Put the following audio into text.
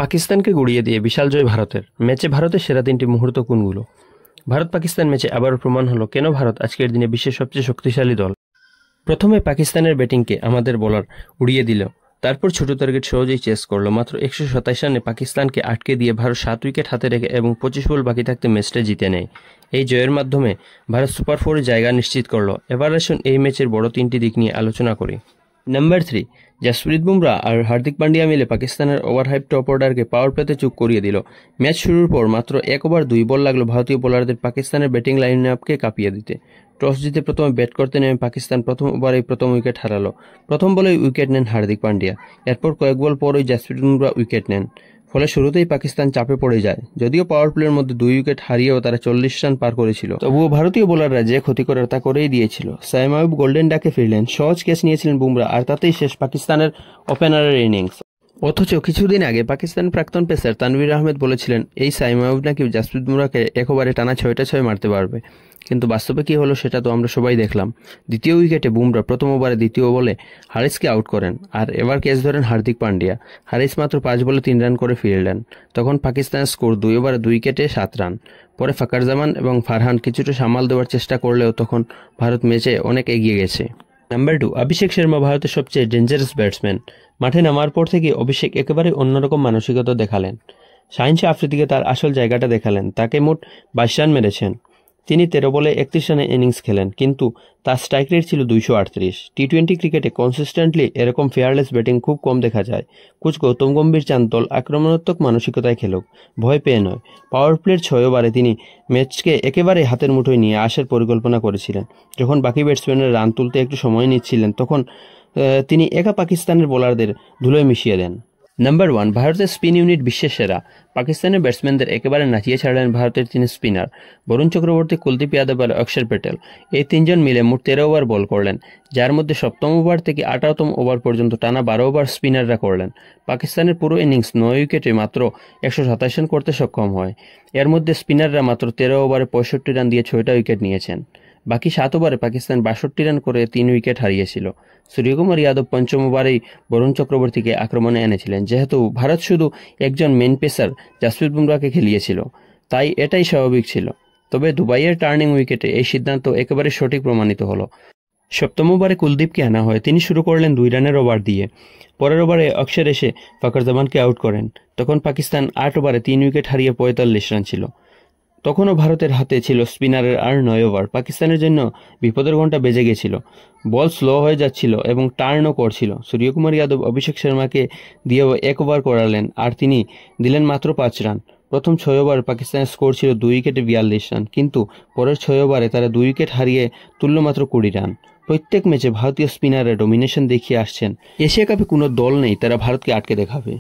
পাকিস্তানকে গুড়িয়ে দিয়ে বিশাল জয় ভারতের। ম্যাচে ভারতের সেরা তিনটি মুহূর্ত কোনগুলো? ভারত পাকিস্তান ম্যাচে আবারও প্রমাণ হলো কেন ভারত আজকের দিনে বিশ্বের সবচেয়ে শক্তিশালী দল। প্রথমে পাকিস্তানের ব্যাটিংকে আমাদের বোলার উড়িয়ে দিল, তারপর ছোট টার্গেট সহজেই চেস করলো। মাত্র 127 রানে পাকিস্তানকে আটকে দিয়ে ভারত 7 উইকেট হাতে রেখে এবং 25 বল বাকি থাকতে ম্যাচটা জিতে নেয়। এই জয়ের মাধ্যমে ভারত সুপার 4-এ জায়গা নিশ্চিত করলো। এবার আসুন এই ম্যাচের বড় তিনটি দিক নিয়ে আলোচনা করি। নাম্বার 3, জাসপ্রীত বুমরা আর হার্দিক পান্ডিয়া মিলে পাকিস্তানের ওভারহাইপ টপ অর্ডারকে পাওয়ার প্লেতে চুপ করিয়ে দিল। ম্যাচ শুরুর পর মাত্র 1 ওভার 2 বল লাগলো ভারতীয় বোলারদের পাকিস্তানের ব্যাটিং লাইন আপকে কাঁপিয়ে দিতে। টস জিতে প্রথমে ব্যাট করতে নেমে পাকিস্তান প্রথম ওভারেই প্রথম উইকেট হারালো। প্রথম বলেই উইকেট নেন হার্দিক পান্ডিয়া। এরপর কয়েক বল পরই জাসপ্রীত বুমরা উইকেট নেন। ফলে শুরুতেই পাকিস্তান চাপে পড়ে যায়। যদিও পাওয়ার প্লের মধ্যে 2 উইকেট হারিয়েও তারা 40 রান পার করেছিল, তবুও ভারতীয় বোলাররা যে ক্ষতি করার তা করেই দিয়েছিল। সাইম আইয়ুব গোল্ডেন ডাকে ফিরলেন, সহজ ক্যাচ নিয়েছিলেন বুমরা, আর তাতেই শেষ পাকিস্তানের ওপেনারের ইনিংস। অথচ কিছুদিন আগে পাকিস্তানের প্রাক্তন পেসার তানভীর আহমেদ বলেছিলেন এই সাইম আইয়ুব নাকি জাসপ্রীত বুমরাকে 1 ওভারে টানা 6টা 6 মারতে পারবে। কিন্তু বাস্তবে কি হলো সেটা তো আমরা সবাই দেখলাম। দ্বিতীয় উইকেটে বুমরা প্রথম ওভারে দ্বিতীয় বলে হারিসকে আউট করেন, আর এবার ক্যাচ ধরেন হার্দিক পান্ডিয়া। হারিস মাত্র 5 বলে 3 রান করে ফিরলেন। তখন পাকিস্তানের স্কোর 2 ওভারে 2 উইকেটে 7 রান। পরে ফাকার জামান এবং ফারহান কিছুটা সামাল দেওয়ার চেষ্টা করলেও তখন ভারত ম্যাচে অনেক এগিয়ে গেছে। নাম্বার 2, অভিষেক শর্মা ভারতের সবচেয়ে ডেঞ্জারাস ব্যাটসম্যান। মাঠে নামার পর থেকে অভিষেক একেবারে অন্যরকম মানসিকতা দেখালেন। শাহিন শাহ আফ্রিদিকে তার আসল জায়গাটা দেখালেন। তাকে মোট 22 রান মেরেছেন। তিনি 13 বলে 31 রানে ইনিংস খেলেন, কিন্তু তার স্ট্রাইক রেট ছিল 238। টি-20 ক্রিকেটে কনসিস্টেন্টলি এরকম ফেয়ারলেস ব্যাটিং খুব কম দেখা যায়। কোচ গৌতম গম্ভীর চান দল আক্রমণাত্মক মানসিকতায় খেলুক, ভয় পেয়ে নয়। পাওয়ার প্লের 6 ওভারে তিনি ম্যাচকে একেবারে হাতের মুঠোয় নিয়ে আসার পরিকল্পনা করেছিলেন। যখন বাকি ব্যাটসম্যানরা রান তুলতে একটু সময় নিচ্ছিলেন, তখন তিনি একা পাকিস্তানের বোলারদের ধুলোয় মিশিয়ে দেন। নাম্বার 1, ভারতের স্পিন ইউনিট বিশ্বের সেরা। পাকিস্তানের ব্যাটসম্যানদের একেবারে নাচিয়ে ছাড়লেন ভারতের 3 স্পিনার বরুণ চক্রবর্তী, কুলদীপ যাদব আর অক্ষর প্যাটেল। এই 3 জন মিলে মোট 13 ওভার বল করলেন, যার মধ্যে 7ম ওভার থেকে 18তম ওভার পর্যন্ত টানা 12 ওভার স্পিনাররা করলেন। পাকিস্তানের পুরো ইনিংস 9 উইকেটে মাত্র 127 রান করতে সক্ষম হয়। এর মধ্যে স্পিনাররা মাত্র 13 ওভারে 65 রান দিয়ে 6টা উইকেট নিয়েছেন। বাকি 7 ওভারে পাকিস্তান 62 রান করে 3 উইকেট হারিয়েছিল। সূর্যকুমার যাদব 5ম ওভারেই বরুণ চক্রবর্তীকে আক্রমণে এনেছিলেন। যেহেতু ভারত শুধু একজন মেন পেসার জাসপ্রীত বুমরাকে খেলিয়েছিল, তাই এটাই স্বাভাবিক ছিল। তবে দুবাইয়ের টার্নিং উইকেটে এই সিদ্ধান্ত একেবারে সঠিক প্রমাণিত হলো। 7ম ওভারে কুলদীপকে আনা হয়। তিনি শুরু করলেন 2 রানের ওভার দিয়ে। পরের ওভারে অক্ষর এসে ফাকর জামানকে আউট করেন। তখন পাকিস্তান 8 ওভারে 3 উইকেট হারিয়ে 45 রান ছিল। তখনও ভারতের হাতে ছিল স্পিনারের আর 9 ওভার। পাকিস্তানের জন্য বিপদের ঘণ্টা বেজে গেছিল। বল স্লো হয়ে যাচ্ছিল এবং টার্নও করছিল। সূর্যকুমার যাদব অভিষেক শর্মাকে দিয়েও 1 ওভার করালেন, আর তিনি দিলেন মাত্র 5 রান। প্রথম 6 ওভারে পাকিস্তানের স্কোর ছিল 2 উইকেটে 42 রান, কিন্তু পরের 6 ওভারে তারা 2 উইকেট হারিয়ে তুলল মাত্র 20 রান। প্রত্যেক ম্যাচে ভারতীয় স্পিনাররা ডমিনেশন দেখিয়ে আসছেন। এশিয়া কাপে কোনো দল নেই তারা ভারতকে আটকে দেখাবে।